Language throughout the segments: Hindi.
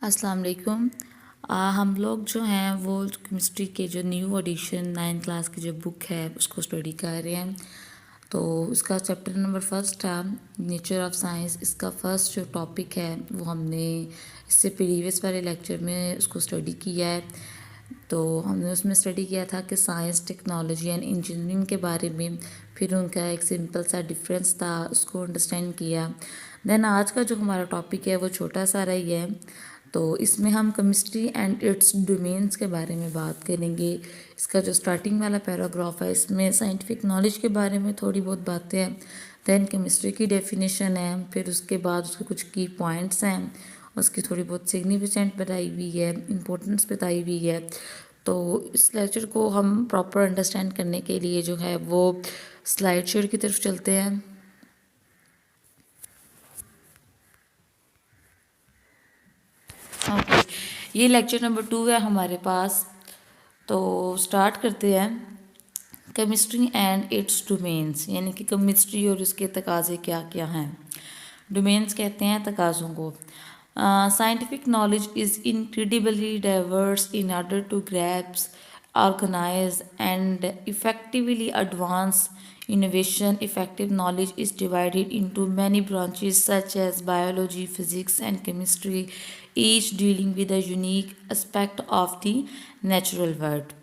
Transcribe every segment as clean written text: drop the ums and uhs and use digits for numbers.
अस्सलाम वालेकुम। हम लोग जो हैं वो केमिस्ट्री के जो न्यू एडिशन 9 क्लास की जो बुक है उसको स्टडी कर रहे हैं। तो उसका चैप्टर नंबर फर्स्ट था नेचर ऑफ साइंस। इसका फर्स्ट जो टॉपिक है वो हमने इससे प्रीवियस वाले लेक्चर में उसको स्टडी किया है। तो हमने उसमें स्टडी किया था कि साइंस, टेक्नोलॉजी एंड इंजीनियरिंग के बारे में, फिर उनका एक सिंपल सा डिफरेंस था उसको अंडरस्टैंड किया। देन आज का जो हमारा टॉपिक है वो छोटा सा रही है। तो इसमें हम केमिस्ट्री एंड इट्स डोमेन्स के बारे में बात करेंगे। इसका जो स्टार्टिंग वाला पैराग्राफ है इसमें साइंटिफिक नॉलेज के बारे में थोड़ी बहुत बातें हैं। दैन केमिस्ट्री की डेफिनेशन है, फिर उसके बाद उसके कुछ की पॉइंट्स हैं, उसकी थोड़ी बहुत सिग्निफिकेंट बताई हुई है, इम्पोर्टेंस बताई हुई है। तो इस लेक्चर को हम प्रॉपर अंडरस्टैंड करने के लिए जो है वो स्लाइड शेयर की तरफ चलते हैं। ओके, ये लेक्चर नंबर 2 है हमारे पास। तो स्टार्ट करते हैं। केमिस्ट्री एंड इट्स डोमेन्स, यानी कि केमिस्ट्री और उसके तकाजे क्या क्या हैं। डोमेन्स कहते हैं तकाज़ों को। Scientific knowledge is incredibly diverse in order to grasp organize and effectively advance innovation. Effective knowledge is divided into many branches such as biology, physics and chemistry, each dealing with a unique aspect of the natural world.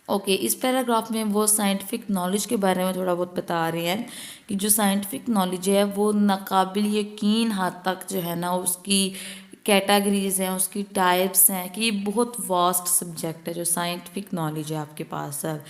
Okay, इस पैराग्राफ में वो साइंटिफिक नॉलेज के बारे में थोड़ा बहुत बता रहे हैं कि जो साइंटिफिक नॉलेज है वो नाकाबिल यकीन हद तक जो है ना उसकी कैटेगरीज हैं, उसकी टाइप्स हैं, कि ये बहुत वास्ट सब्जेक्ट है जो साइंटिफिक नॉलेज है आपके पास सर।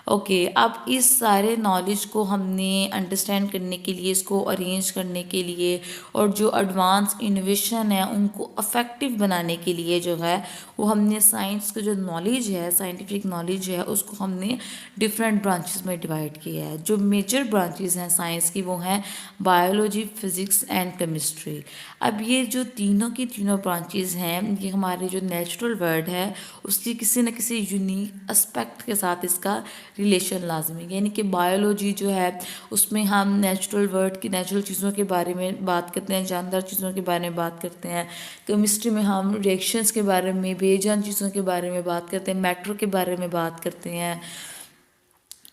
ओके, अब इस सारे नॉलेज को हमने अंडरस्टैंड करने के लिए, इसको अरेंज करने के लिए और जो एडवांस इनोवेशन है उनको अफेक्टिव बनाने के लिए जो है वो हमने साइंस का जो नॉलेज है, साइंटिफिक नॉलेज है, उसको हमने डिफरेंट ब्रांचेस में डिवाइड किया है। जो मेजर ब्रांचेस हैं साइंस की वो हैं बायोलॉजी, फिज़िक्स एंड केमिस्ट्री। अब ये जो तीनों की तीनों ब्रांचेस हैं ये हमारे जो नेचुरल वर्ल्ड है उसकी किसी न किसी यूनिक एस्पेक्ट के साथ इसका रिलेशन लाजमी है। यानी कि बायोलॉजी जो है उसमें हम नेचुरल वर्ल्ड की नेचुरल चीज़ों के बारे में बात करते हैं, जानदार चीज़ों के बारे में बात करते हैं। केमिस्ट्री में हम रिएक्शंस के बारे में, बेजान चीज़ों के बारे में बात करते हैं, मैटर के बारे में बात करते हैं।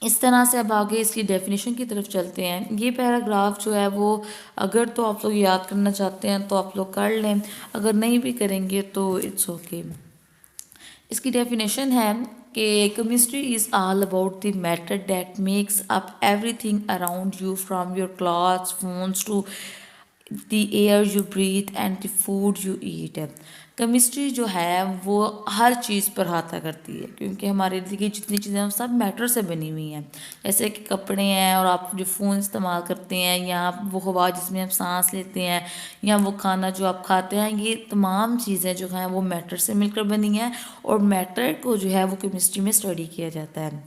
इस तरह से अब आगे इसकी डेफिनेशन की तरफ चलते हैं। ये पैराग्राफ जो है वो अगर तो आप लोग याद करना चाहते हैं तो आप लोग कर लें, अगर नहीं भी करेंगे तो इट्स ओके। इसकी डेफिनेशन है कि chemistry is all about the matter that makes up everything around you from your clothes, phones to the air you breathe and the food you eat. Chemistry जो है वो हर चीज़ पर हाथा करती है, क्योंकि हमारे इर्द गिर्द जितनी चीज़ें हैं सब मैटर से बनी हुई हैं। जैसे कि कपड़े हैं, और आप जो फ़ोन इस्तेमाल करते हैं, या वो हवा जिसमें आप सांस लेते हैं, या वो खाना जो आप खाते हैं, ये तमाम चीज़ें जो हैं वो मैटर से मिलकर बनी हैं। और मैटर को जो है वो केमिस्ट्री में स्टडी किया जाता है।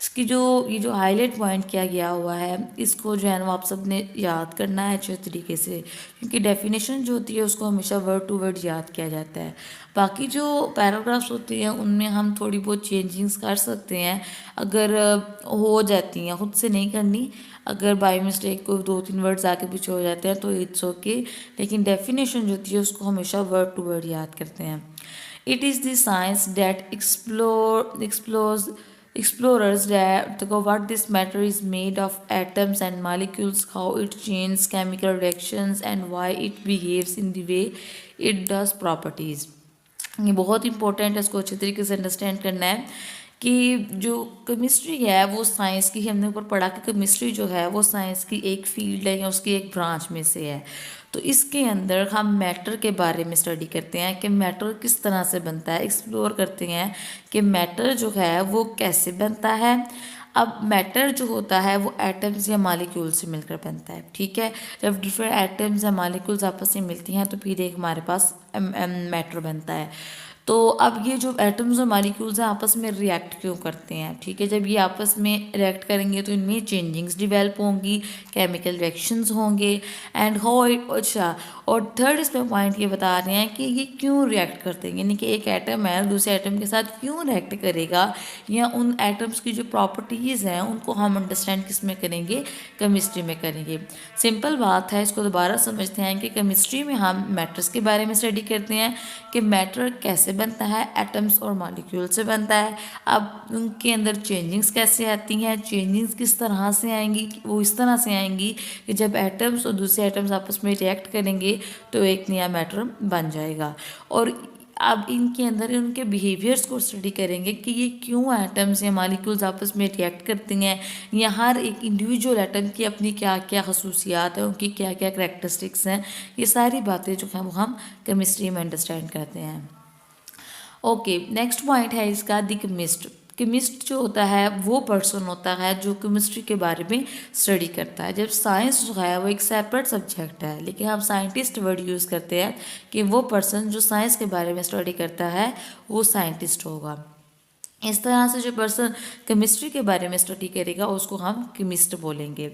इसकी जो ये जो हाईलाइट पॉइंट किया गया हुआ है इसको जो है ना आप सब ने याद करना है अच्छे तरीके से, क्योंकि डेफिनेशन जो होती है उसको हमेशा वर्ड टू वर्ड याद किया जाता है। बाकी जो पैराग्राफ्स होते हैं उनमें हम थोड़ी बहुत चेंजिंग्स कर सकते हैं, अगर हो जाती हैं, खुद से नहीं करनी। अगर बाय मिस्टेक कोई 2-3 वर्ड्स आगे पीछे हो जाते हैं तो इट्स ओके, लेकिन डेफिनेशन जो होती है उसको हमेशा वर्ड टू वर्ड याद करते हैं। It is the science that explorers that what this matter is made of atoms and molecules, how it changes chemical reactions and why it behaves in the way it does properties। ये बहुत इंपॉर्टेंट है, इसको अच्छे तरीके से अंडरस्टैंड करना है कि जो केमिस्ट्री है वो साइंस की, हमने ऊपर पढ़ा कि केमिस्ट्री जो है वो साइंस की एक फील्ड है या उसकी एक ब्रांच में से है। तो इसके अंदर हम मैटर के बारे में स्टडी करते हैं कि मैटर किस तरह से बनता है, एक्सप्लोर करते हैं कि मैटर जो है वो कैसे बनता है। अब मैटर जो होता है वो एटम्स या मालिक्यूल से मिलकर बनता है, ठीक है। जब डिफरेंट एटम्स या मालिक्यूल्स आपस में मिलती हैं तो फिर एक हमारे पास मैटर बनता है। तो अब ये जो एटम्स और मॉलिक्यूल्स हैं आपस में रिएक्ट क्यों करते हैं, ठीक है। जब ये आपस में रिएक्ट करेंगे तो इनमें चेंजिंग्स डिवेल्प होंगी, केमिकल रिएक्शंस होंगे एंड हाउ इट, अच्छा, और थर्ड इसमें पॉइंट ये बता रहे हैं कि ये क्यों रिएक्ट करते हैं, यानी कि एक एटम है दूसरे एटम के साथ क्यों रिएक्ट करेगा, या उन एटम्स की जो प्रॉपर्टीज़ हैं उनको हम अंडरस्टैंड किस में करेंगे, केमिस्ट्री में करेंगे। सिंपल बात है, इसको दोबारा समझते हैं कि केमिस्ट्री में हम मैटर्स के बारे में स्टडी करते हैं कि मैटर कैसे बनता है, एटम्स और मॉलिक्यूल से बनता है। अब उनके अंदर चेंजिंग्स कैसे आती हैं, चेंजिंग्स किस तरह से आएंगी, वो इस तरह से आएंगी कि जब एटम्स और दूसरे एटम्स आपस में रिएक्ट करेंगे तो एक नया मैटर बन जाएगा। और अब इनके अंदर उनके बिहेवियर्स को स्टडी करेंगे कि ये क्यों एटम्स या मॉलिक्यूल्स आपस में रिएक्ट करती हैं, या हर एक इंडिविजुअल एटम की अपनी क्या क्या खसूसियात हैं, उनकी क्या क्या करैक्टरिस्टिक्स हैं। ये सारी बातें जो हैं वो हम केमिस्ट्री में अंडरस्टैंड करते हैं। ओके, नेक्स्ट पॉइंट है इसका द केमिस्ट। केमिस्ट जो होता है वो पर्सन होता है जो केमिस्ट्री के बारे में स्टडी करता है। जब साइंस जो है वो एक सेपरेट सब्जेक्ट है, लेकिन हम साइंटिस्ट वर्ड यूज़ करते हैं कि वो पर्सन जो साइंस के बारे में स्टडी करता है वो साइंटिस्ट होगा। इस तरह से जो पर्सन केमिस्ट्री के बारे में स्टडी करेगा उसको हम केमिस्ट बोलेंगे।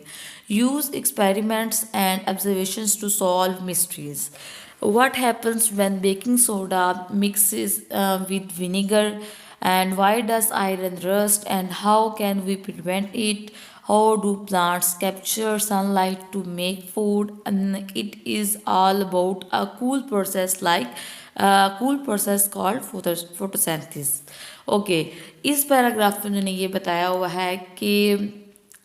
Use experiments and observations to solve mysteries. What happens when baking soda mixes with vinegar, and why does iron rust, and how can we prevent it? How do plants capture sunlight to make food? And it is all about a cool process called photosynthesis. Okay, इस पैराग्राफ में उन्होंने ये बताया हुआ है कि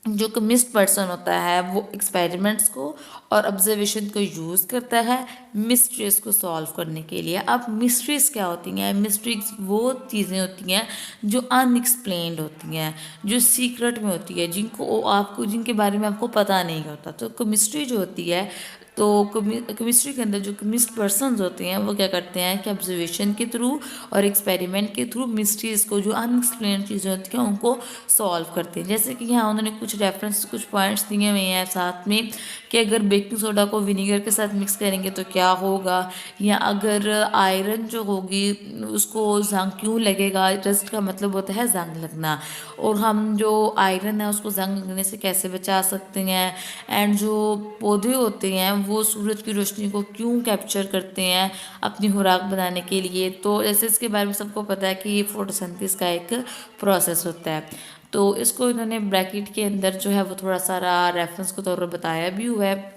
जो केमिस्ट पर्सन होता है वो एक्सपेरिमेंट्स को और ऑब्जर्वेशन को यूज़ करता है मिस्ट्रीज़ को सॉल्व करने के लिए। अब मिस्ट्रीज़ क्या होती हैं? मिस्ट्रीज़ वो चीज़ें होती हैं जो अनएक्सप्लेन्ड होती हैं, जो सीक्रेट में होती है, जिनके बारे में आपको पता नहीं होता। तो केमिस्ट्री जो होती है, तो केमिस्ट्री के अंदर जो केमिस्ट पर्सनस होते हैं वो क्या करते हैं कि ऑब्जर्वेशन के थ्रू और एक्सपेरिमेंट के थ्रू मिस्ट्रीज़ को, जो अनएक्सप्लेन चीज़ें होती हैं, उनको सॉल्व करते हैं। जैसे कि यहाँ उन्होंने कुछ रेफरेंस, कुछ पॉइंट्स दिए हुए हैं साथ में कि अगर बेकिंग सोडा को विनीगर के साथ मिक्स करेंगे तो क्या होगा, या अगर आयरन जो होगी उसको जंग क्यों लगेगा। रस्ट का मतलब होता है जंग लगना, और हम जो आयरन है उसको जंग लगने से कैसे बचा सकते हैं। एंड जो पौधे होते हैं वो सूरज की रोशनी को क्यों कैप्चर करते हैं अपनी खुराक बनाने के लिए। तो जैसे इसके बारे में सबको पता है कि ये फोटोसिंथेसिस का एक प्रोसेस होता है। तो इसको इन्होंने ब्रैकेट के अंदर जो है वो थोड़ा सारा रेफरेंस के तौर पर बताया भी हुआ है।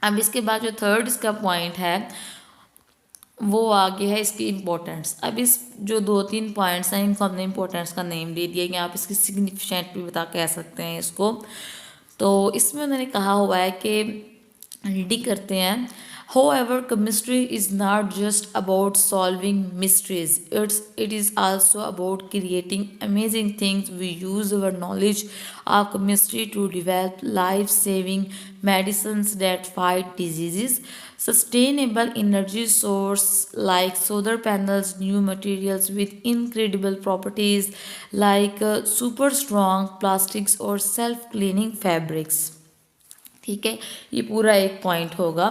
अब इसके बाद जो थर्ड इसका पॉइंट है वो आगे है इसकी इम्पोर्टेंस। अब इस जो 2-3 पॉइंट्स हैं इनको हमने इम्पोर्टेंस का नेम दे दिया, या आप इसकी सिग्निफिकेंट भी बता कह सकते हैं इसको। तो इसमें उन्होंने कहा हुआ है कि रीडिंग करते हैं। However, chemistry is not just about solving mysteries. It is also about creating amazing things. We use our knowledge of chemistry to develop life-saving medicines that fight diseases, sustainable energy source like solar panels, new materials with incredible properties like super strong plastics or self-cleaning fabrics। ठीक है, ये पूरा एक पॉइंट होगा।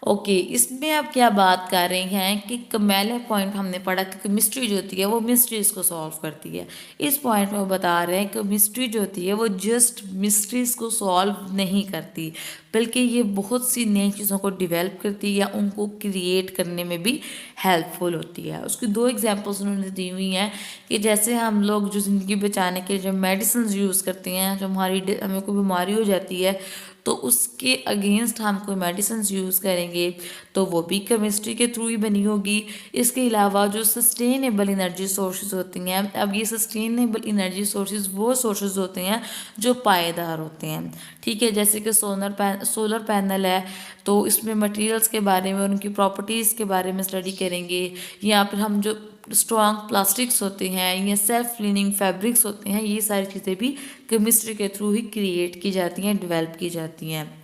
ओके, इसमें आप क्या बात कर रहे हैं कि पहले पॉइंट हमने पढ़ा कि केमिस्ट्री जो होती है वो मिस्ट्रीज़ को सॉल्व करती है। इस पॉइंट में वो बता रहे हैं कि मिस्ट्री जो होती है वो जस्ट मिस्ट्रीज़ को सॉल्व नहीं करती, बल्कि ये बहुत सी नई चीज़ों को डिवेल्प करती है या उनको क्रिएट करने में भी हेल्पफुल होती है। उसकी 2 एग्जांपल्स उन्होंने दी हुई हैं कि जैसे हम लोग जो ज़िंदगी बचाने के लिए जब मेडिसिन यूज़ करते हैं, जो हमें कोई बीमारी हो जाती है तो उसके अगेंस्ट हम कोई मेडिसिन यूज़ करेंगे तो वो भी केमिस्ट्री के थ्रू ही बनी होगी। इसके अलावा जो सस्टेनेबल एनर्जी सोर्सेज होती हैं, अब ये सस्टेनेबल एनर्जी सोर्सेज वो सोर्सेज होते हैं जो पायेदार होते हैं। ठीक है, जैसे कि सोलर पैनल है तो इसमें मटेरियल्स के बारे में, उनकी प्रॉपर्टीज़ के बारे में स्टडी करेंगे, या फिर हम जो स्ट्रॉन्ग प्लास्टिक्स होते हैं या सेल्फ क्लीनिंग फैब्रिक्स होते हैं, ये सारी चीज़ें भी केमिस्ट्री के थ्रू ही क्रिएट की जाती हैं, डेवलप की जाती हैं।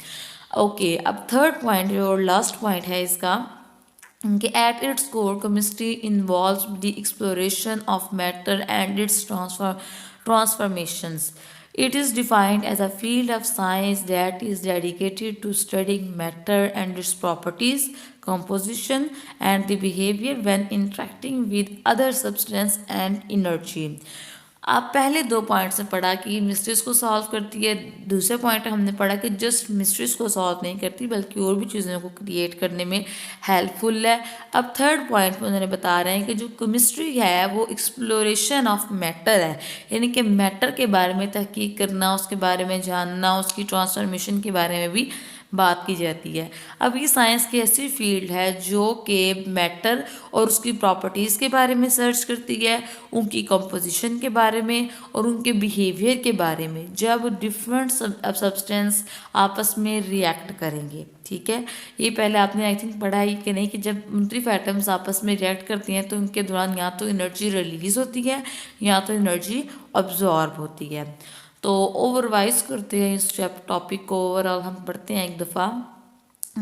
ओके, अब थर्ड पॉइंट और लास्ट पॉइंट है इसका कि at its core chemistry involves the exploration of matter and it's transformations. It is defined as a field of science that is dedicated to studying matter and its properties, composition, and the behavior when interacting with other substance and energy. आप पहले दो पॉइंट्स में पढ़ा कि मिस्ट्रीज को सॉल्व करती है, दूसरे पॉइंट में हमने पढ़ा कि जस्ट मिस्ट्रीज को सॉल्व नहीं करती बल्कि और भी चीज़ों को क्रिएट करने में हेल्पफुल है। अब थर्ड पॉइंट में उन्होंने बता रहे हैं कि जो केमिस्ट्री है वो एक्सप्लोरेशन ऑफ मैटर है, यानी कि मैटर के बारे में तहकीक करना, उसके बारे में जानना, उसकी ट्रांसफॉर्मेशन के बारे में भी बात की जाती है। अब ये साइंस की ऐसी फील्ड है जो कि मैटर और उसकी प्रॉपर्टीज़ के बारे में सर्च करती है, उनकी कंपोजिशन के बारे में और उनके बिहेवियर के बारे में, जब डिफरेंट सब्सटेंस आपस में रिएक्ट करेंगे। ठीक है, ये पहले आपने आई थिंक पढ़ा ही कि नहीं कि जब मुख्तलिफ एटम्स आपस में रिएक्ट करती हैं तो उनके दौरान या तो एनर्जी रिलीज़ होती है या तो एनर्जी अब्जॉर्ब होती है। तो ओवरवाइज करते हैं इस टॉपिक को, ओवरऑल हम पढ़ते हैं एक दफ़ा।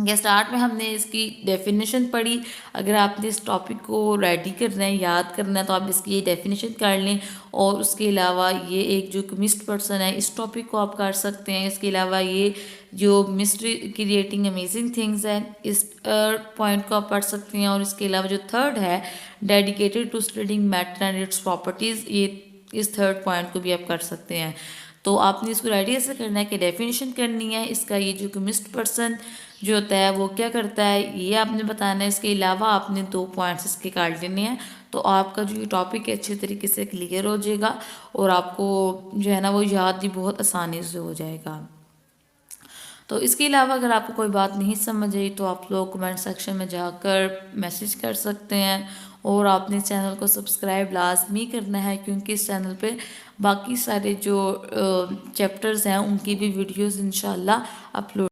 ये स्टार्ट में हमने इसकी डेफिनेशन पढ़ी। अगर आपने इस टॉपिक को रेडी करना है, याद करना है, तो आप इसकी ये डेफिनेशन कर लें। और उसके अलावा ये एक जो केमिस्ट पर्सन है इस टॉपिक को आप कर सकते हैं। इसके अलावा ये जो मिस्ट्री क्रिएटिंग अमेजिंग थिंग्स है इस पॉइंट को आप पढ़ सकते हैं। और इसके अलावा जो थर्ड है dedicated to studying matter and its properties, ये इस थर्ड पॉइंट को भी आप कर सकते हैं। तो आपने इसको रेडी ऐसे करना है कि डेफिनेशन करनी है इसका, ये जो केमिस्ट पर्सन जो होता है वो क्या करता है ये आपने बताना है। इसके अलावा आपने दो पॉइंट्स इसके काट लेने हैं, तो आपका जो ये टॉपिक है अच्छे तरीके से क्लियर हो जाएगा और आपको जो है ना वो याद भी बहुत आसानी से हो जाएगा। तो इसके अलावा अगर आपको कोई बात नहीं समझ आई तो आप लोग कमेंट सेक्शन में जाकर मैसेज कर सकते हैं। और आपने इस चैनल को सब्सक्राइब लाजमी करना है क्योंकि इस चैनल पे बाकी सारे जो चैप्टर्स हैं उनकी भी वीडियोस इंशाल्लाह अपलोड